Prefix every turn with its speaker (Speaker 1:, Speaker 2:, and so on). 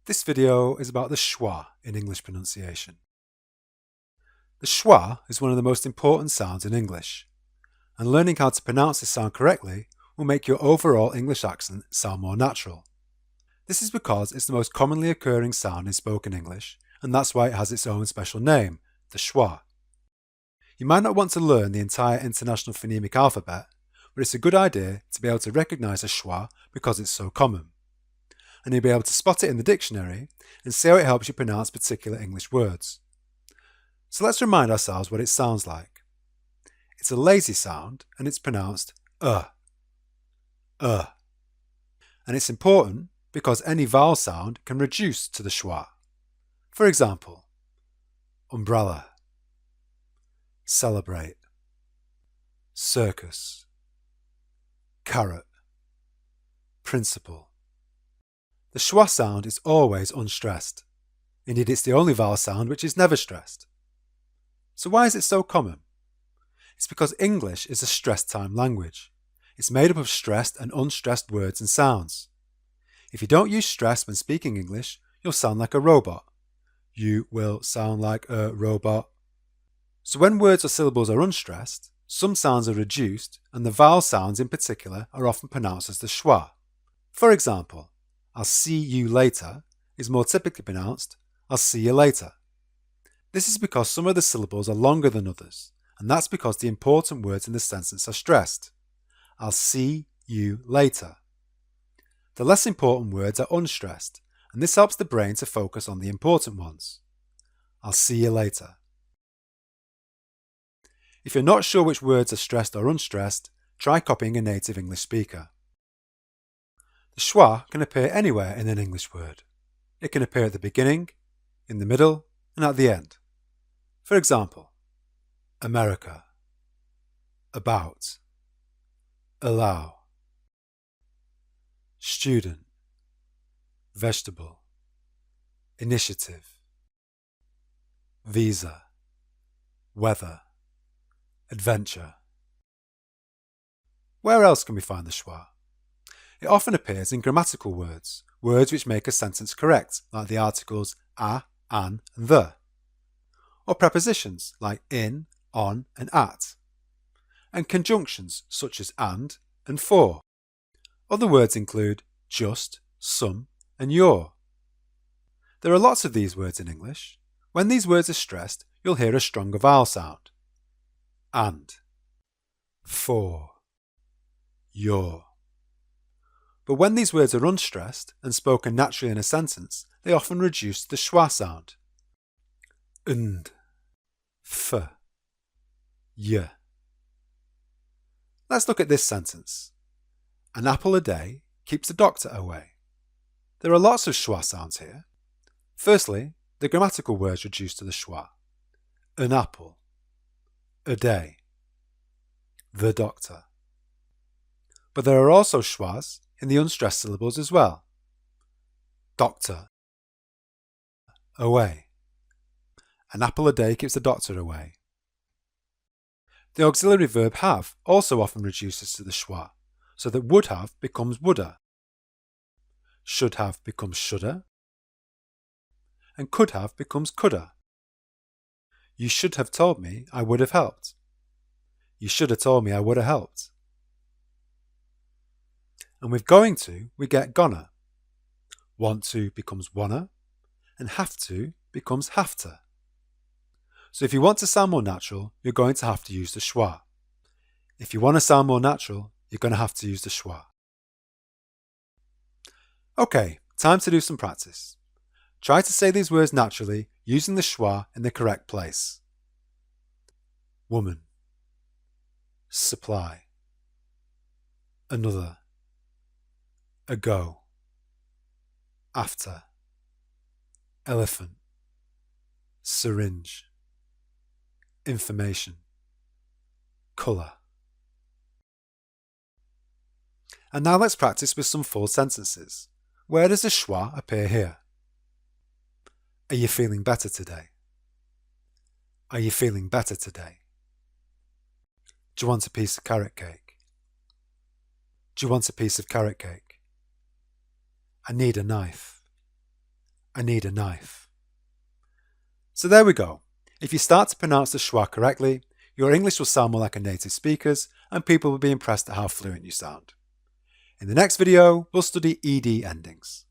Speaker 1: This video is about the schwa in English pronunciation. The schwa is one of the most important sounds in English, and learning how to pronounce this sound correctly will make your overall English accent sound more natural. This is because it's the most commonly occurring sound in spoken English, and that's why it has its own special name, the schwa. You might not want to learn the entire International Phonemic Alphabet, but it's a good idea to be able to recognize a schwa because it's so common. And you'll be able to spot it in the dictionary and see how it helps you pronounce particular English words. So let's remind ourselves what it sounds like. It's a lazy sound and it's pronounced And it's important because any vowel sound can reduce to the schwa. For example, umbrella, celebrate, circus, carrot, principle. The schwa sound is always unstressed. Indeed, it's the only vowel sound which is never stressed. So why is it so common? It's because English is a stressed time language. It's made up of stressed and unstressed words and sounds. If you don't use stress when speaking English, you'll sound like a robot. You will sound like a robot. So when words or syllables are unstressed, some sounds are reduced, and the vowel sounds in particular are often pronounced as the schwa. For example, I'll see you later is more typically pronounced I'll see you later. This is because some of the syllables are longer than others, and that's because the important words in the sentence are stressed. I'll see you later. The less important words are unstressed, and this helps the brain to focus on the important ones. I'll see you later. If you're not sure which words are stressed or unstressed, try copying a native English speaker. The schwa can appear anywhere in an English word. It can appear at the beginning, in the middle, and at the end. For example, America, about, allow, student, vegetable, initiative, visa, weather, adventure. Where else can we find the schwa? It often appears in grammatical words, words which make a sentence correct, like the articles a, an, and the, or prepositions like in, on, and at, and conjunctions such as and for. Other words include just, some, and your. There are lots of these words in English. When these words are stressed, you'll hear a stronger vowel sound. And, for, your. But when these words are unstressed and spoken naturally in a sentence, they often reduce the schwa sound. Und, f, y. Let's look at this sentence. An apple a day keeps the doctor away. There are lots of schwa sounds here. Firstly, the grammatical words reduce to the schwa. An apple, a day, the doctor. But there are also schwas in the unstressed syllables as well. Doctor, away. An apple a day keeps the doctor away. The auxiliary verb have also often reduces to the schwa, so that would have becomes woulda, should have becomes shoulda, and could have becomes coulda. You should have told me I would have helped. You should have told me I would have helped. And with going to, we get gonna. Want to becomes wanna, and have to becomes have to. So if you want to sound more natural, you're going to have to use the schwa. If you want to sound more natural, you're going to have to use the schwa. Okay, time to do some practice. Try to say these words naturally using the schwa in the correct place. Woman, supply, another, ago, after, elephant, syringe, information, colour. And now let's practice with some full sentences. Where does the schwa appear here? Are you feeling better today? Are you feeling better today? Do you want a piece of carrot cake? Do you want a piece of carrot cake? I need a knife. I need a knife. So there we go. If you start to pronounce the schwa correctly, your English will sound more like a native speaker's and people will be impressed at how fluent you sound. In the next video, we'll study ED endings.